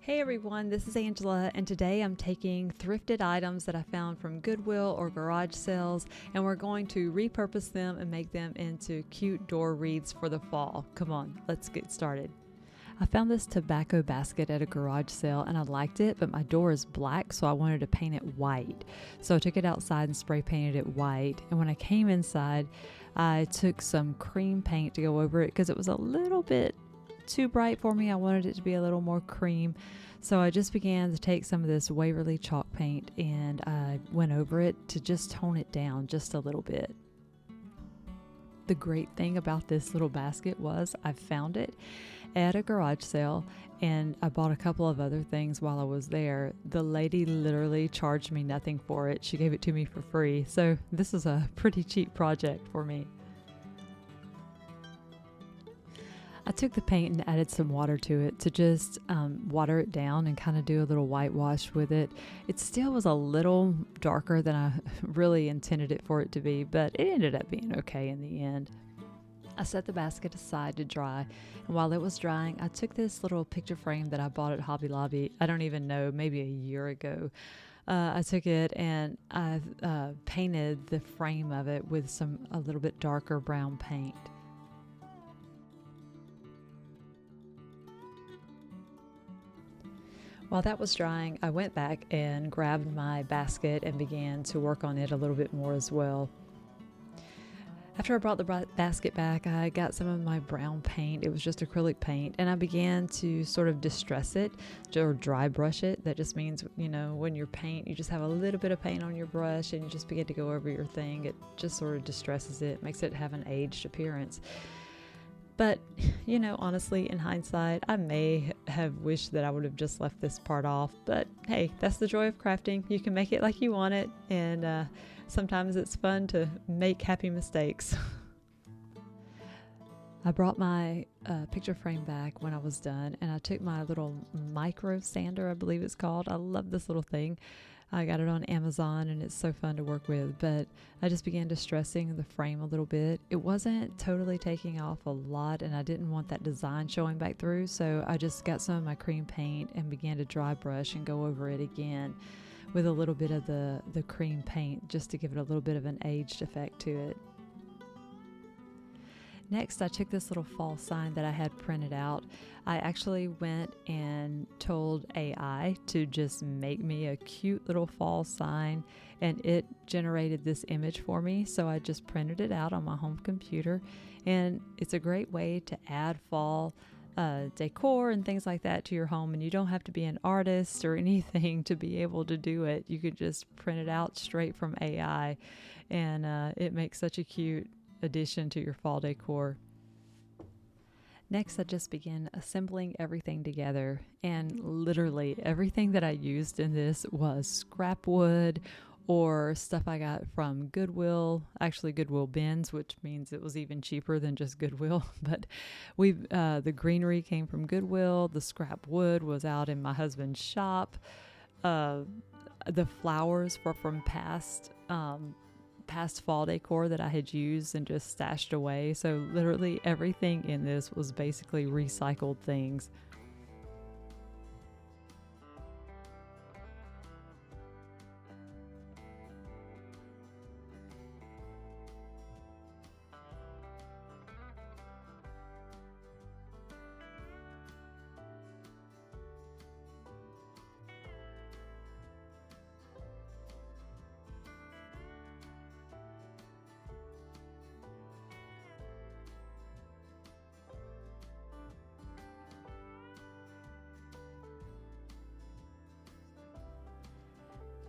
Hey everyone, this is Angela, and today I'm taking thrifted items that I found from Goodwill or garage sales, and we're going to repurpose them and make them into cute door wreaths for the fall. Come on, let's get started. I found this tobacco basket at a garage sale and I liked it, but my door is black, so I wanted to paint it white. So I took it outside and spray painted it white, and when I came inside, I took some cream paint to go over it because it was a little bit too bright for me. I wanted it to be a little more cream. So I just began to take some of this Waverly chalk paint and I went over it to just tone it down just a little bit. The great thing about this little basket was I found it at a garage sale and I bought a couple of other things while I was there. The lady literally charged me nothing for it. She gave it to me for free. So this is a pretty cheap project for me. I took the paint and added some water to it to just water it down and kind of do a little whitewash with it. It still was a little darker than I really intended it for it to be, but it ended up being okay in the end. I set the basket aside to dry, and while it was drying, I took this little picture frame that I bought at Hobby Lobby, I don't even know, maybe a year ago. I took it and I painted the frame of it with a little bit darker brown paint. While that was drying, I went back and grabbed my basket and began to work on it a little bit more as well. After I brought the basket back, I got some of my brown paint. It was just acrylic paint, and I began to sort of distress it or dry brush it. That just means, when you paint, you just have a little bit of paint on your brush and you just begin to go over your thing. It just sort of distresses it, makes it have an aged appearance. But, honestly, in hindsight, I may have wished that I would have just left this part off. But hey, that's the joy of crafting. You can make it like you want it. And sometimes it's fun to make happy mistakes. I brought my picture frame back when I was done. And I took my little micro sander, I believe it's called. I love this little thing. I got it on Amazon and it's so fun to work with, but I just began distressing the frame a little bit. It wasn't totally taking off a lot and I didn't want that design showing back through, so I just got some of my cream paint and began to dry brush and go over it again with a little bit of the cream paint just to give it a little bit of an aged effect to it. Next, I took this little fall sign that I had printed out. I actually went and told AI to just make me a cute little fall sign, and it generated this image for me. So I just printed it out on my home computer, and it's a great way to add fall decor and things like that to your home, and you don't have to be an artist or anything to be able to do it. You could just print it out straight from AI, and it makes such a cute addition to your fall decor. Next, I just began assembling everything together, and literally everything that I used in this was scrap wood or stuff I got from Goodwill, actually Goodwill bins, which means it was even cheaper than just Goodwill. But the greenery came from Goodwill, the scrap wood was out in my husband's shop, the flowers were from past fall decor that I had used and just stashed away. So literally everything in this was basically recycled things.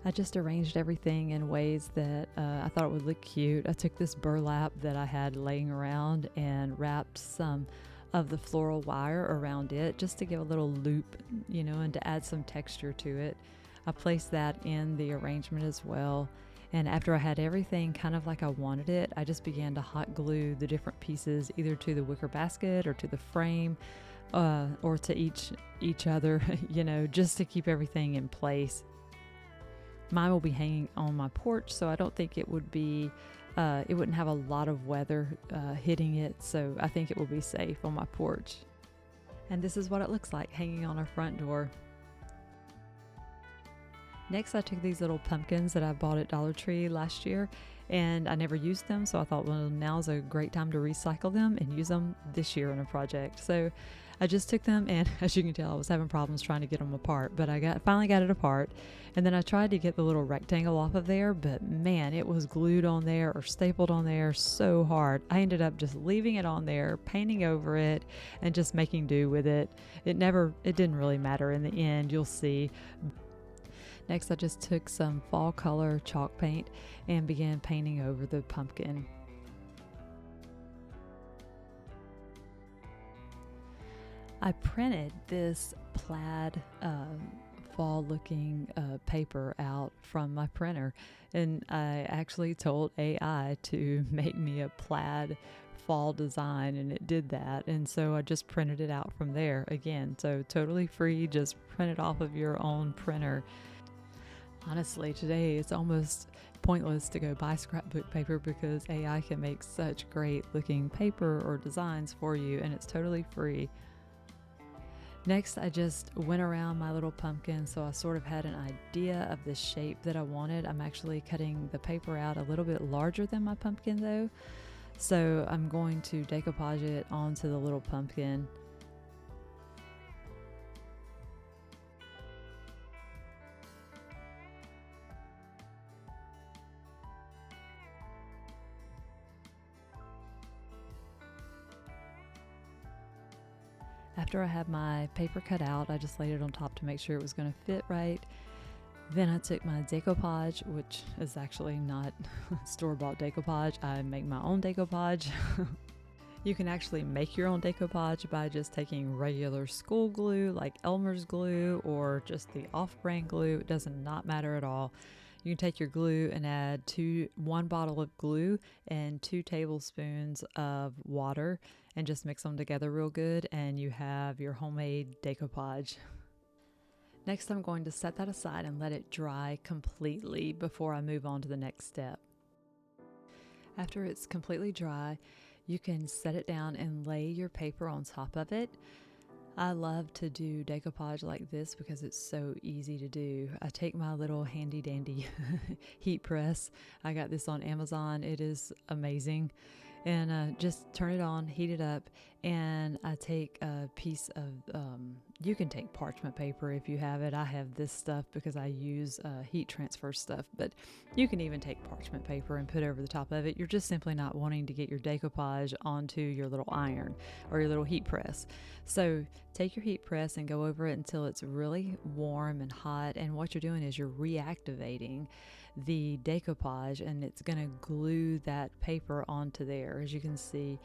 I just arranged everything in ways that I thought it would look cute. I took this burlap that I had laying around and wrapped some of the floral wire around it just to give a little loop, and to add some texture to it. I placed that in the arrangement as well. And after I had everything kind of like I wanted it, I just began to hot glue the different pieces either to the wicker basket or to the frame or to each other, just to keep everything in place. Mine will be hanging on my porch, so I don't think it would be, it wouldn't have a lot of weather hitting it, so I think it will be safe on my porch. And this is what it looks like hanging on our front door. Next, I took these little pumpkins that I bought at Dollar Tree last year, and I never used them, so I thought, well, now's a great time to recycle them and use them this year in a project. So I just took them, and as you can tell, I was having problems trying to get them apart, but I finally got it apart. And then I tried to get the little rectangle off of there, but man, it was glued on there or stapled on there so hard. I ended up just leaving it on there, painting over it, and just making do with it. It didn't really matter in the end, you'll see. Next, I just took some fall color chalk paint and began painting over the pumpkin. I printed this plaid fall looking paper out from my printer, and I actually told AI to make me a plaid fall design, and it did that. And so I just printed it out from there again. So totally free, just print it off of your own printer. Honestly, today it's almost pointless to go buy scrapbook paper because AI can make such great looking paper or designs for you, and it's totally free. Next, I just went around my little pumpkin, so I sort of had an idea of the shape that I wanted. I'm actually cutting the paper out a little bit larger than my pumpkin though, so I'm going to decoupage it onto the little pumpkin. After I had my paper cut out, I just laid it on top to make sure it was going to fit right. Then I took my decoupage, which is actually not store-bought decoupage. I make my own decoupage. You can actually make your own decoupage by just taking regular school glue like Elmer's glue or just the off-brand glue. It does not matter at all. You can take your glue and add 1 bottle of glue and 2 tablespoons of water and just mix them together real good, and you have your homemade decoupage. Next, I'm going to set that aside and let it dry completely before I move on to the next step. After it's completely dry, you can set it down and lay your paper on top of it. I love to do decoupage like this because it's so easy to do. I take my little handy dandy heat press. I got this on Amazon. It is amazing. And just turn it on, heat it up, and I take a piece of, you can take parchment paper if you have it. I have this stuff because I use heat transfer stuff, but you can even take parchment paper and put over the top of it. You're just simply not wanting to get your decoupage onto your little iron or your little heat press. So take your heat press and go over it until it's really warm and hot, and what you're doing is you're reactivating the decoupage, and it's going to glue that paper onto there. As you can see,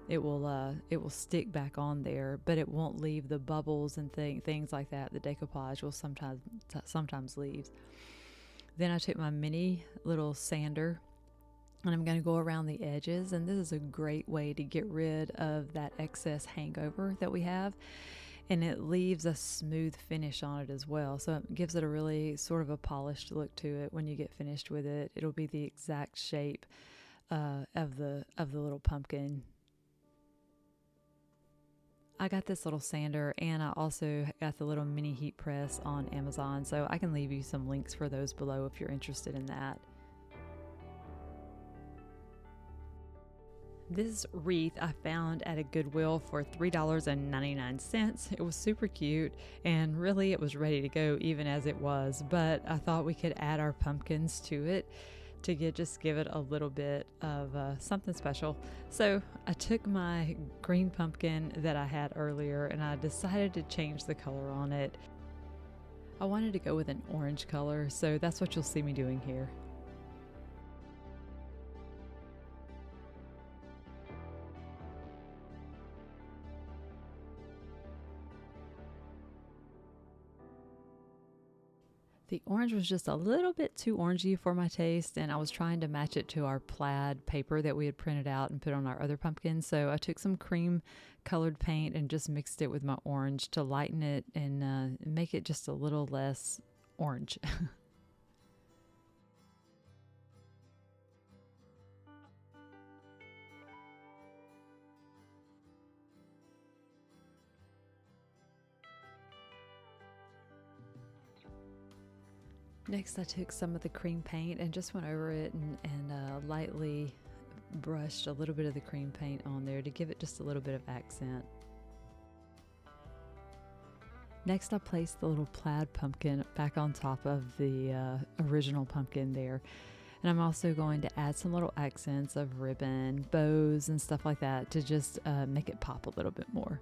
it will stick back on there, but it won't leave the bubbles and things like that. The decoupage will sometimes leave. Then I took my mini little sander, and I'm going to go around the edges, and this is a great way to get rid of that excess hangover that we have. And it leaves a smooth finish on it as well. So it gives it a really sort of a polished look to it. When you get finished with it, it'll be the exact shape of the little pumpkin. I got this little sander, and I also got the little mini heat press on Amazon. So I can leave you some links for those below if you're interested in that. This wreath I found at a Goodwill for $3.99. It was super cute, and really it was ready to go even as it was, but I thought we could add our pumpkins to it to give it a little bit of something special. So I took my green pumpkin that I had earlier, and I decided to change the color on it. I wanted to go with an orange color, so that's what you'll see me doing here. The orange was just a little bit too orangey for my taste, and I was trying to match it to our plaid paper that we had printed out and put on our other pumpkin. So I took some cream colored paint and just mixed it with my orange to lighten it and make it just a little less orange. Next, I took some of the cream paint and just went over it and lightly brushed a little bit of the cream paint on there to give it just a little bit of accent. Next, I placed the little plaid pumpkin back on top of the original pumpkin there. And I'm also going to add some little accents of ribbon, bows, and stuff like that to just make it pop a little bit more.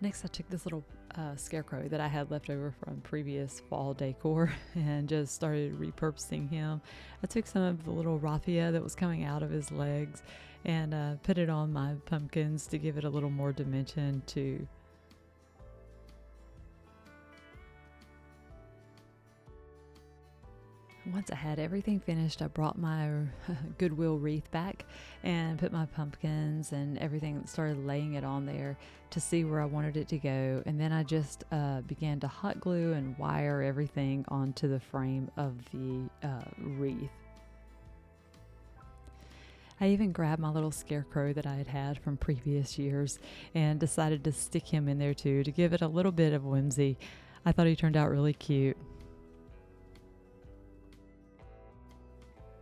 Next, I took this little scarecrow that I had left over from previous fall decor and just started repurposing him. I took some of the little raffia that was coming out of his legs and put it on my pumpkins to give it a little more dimension too. Once I had everything finished, I brought my Goodwill wreath back and put my pumpkins and everything, started laying it on there to see where I wanted it to go. And then I just began to hot glue and wire everything onto the frame of the wreath. I even grabbed my little scarecrow that I had from previous years and decided to stick him in there too to give it a little bit of whimsy. I thought he turned out really cute.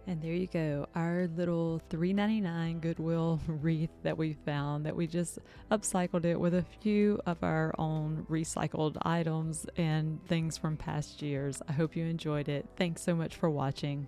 And there you go, our little $3.99 Goodwill wreath that we found, that we just upcycled it with a few of our own recycled items and things from past years. I hope you enjoyed it. Thanks so much for watching.